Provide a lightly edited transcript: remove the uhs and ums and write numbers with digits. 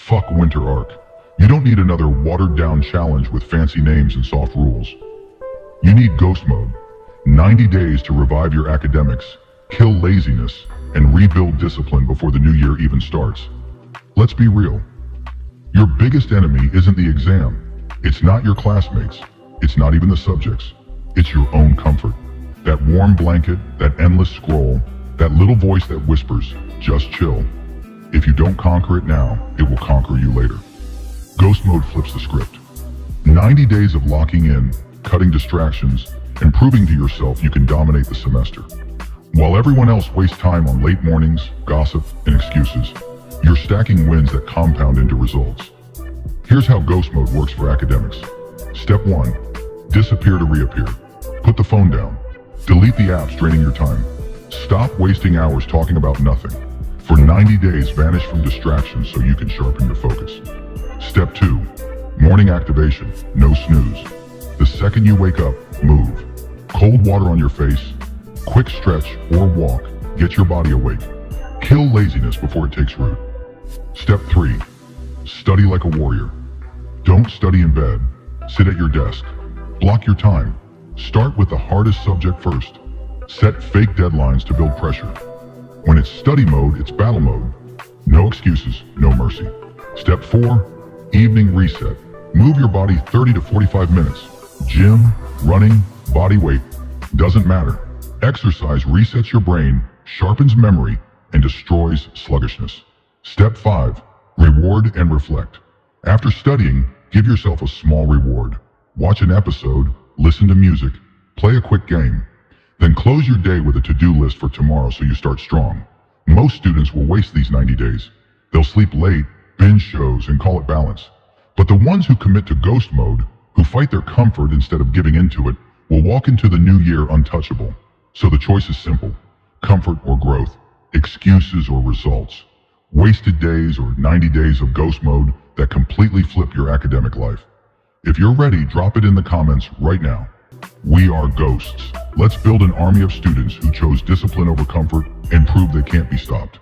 Fuck winter arc. You don't need another watered-down challenge with fancy names and soft rules. You need ghost mode. 90 days to revive your academics, kill laziness, and rebuild discipline before the new year even starts. Let's be real. Your biggest enemy isn't the exam. It's not your classmates. It's not even the subjects. It's your own comfort. That warm blanket, that endless scroll, that little voice that whispers, just chill. If you don't conquer it now, it will conquer you later. Ghost mode flips the script. 90 days of locking in, cutting distractions, and proving to yourself you can dominate the semester. While everyone else wastes time on late mornings, gossip, and excuses, you're stacking wins that compound into results. Here's how ghost mode works for academics. Step 1. Disappear to reappear. Put the phone down. Delete the apps draining your time. Stop wasting hours talking about nothing. For 90 days, vanish from distractions so you can sharpen your focus. Step 2. Morning activation. No snooze. The second you wake up, move. Cold water on your face. Quick stretch or walk. Get your body awake. Kill laziness before it takes root. Step 3. Study like a warrior. Don't study in bed. Sit at your desk. Block your time. Start with the hardest subject first. Set fake deadlines to build pressure. When it's study mode, it's battle mode. No excuses, no mercy. Step 4. Evening reset. Move your body 30 to 45 minutes. Gym, running, body weight. Doesn't matter. Exercise resets your brain, sharpens memory, and destroys sluggishness. Step 5. Reward and reflect. After studying, give yourself a small reward. Watch an episode, listen to music, play a quick game. Then close your day with a to-do list for tomorrow so you start strong. Most students will waste these 90 days. They'll sleep late, binge shows, and call it balance. But the ones who commit to ghost mode, who fight their comfort instead of giving into it, will walk into the new year untouchable. So the choice is simple. Comfort or growth. Excuses or results. Wasted days or 90 days of ghost mode that completely flip your academic life. If you're ready, drop it in the comments right now. We are ghosts. Let's build an army of students who chose discipline over comfort and prove they can't be stopped.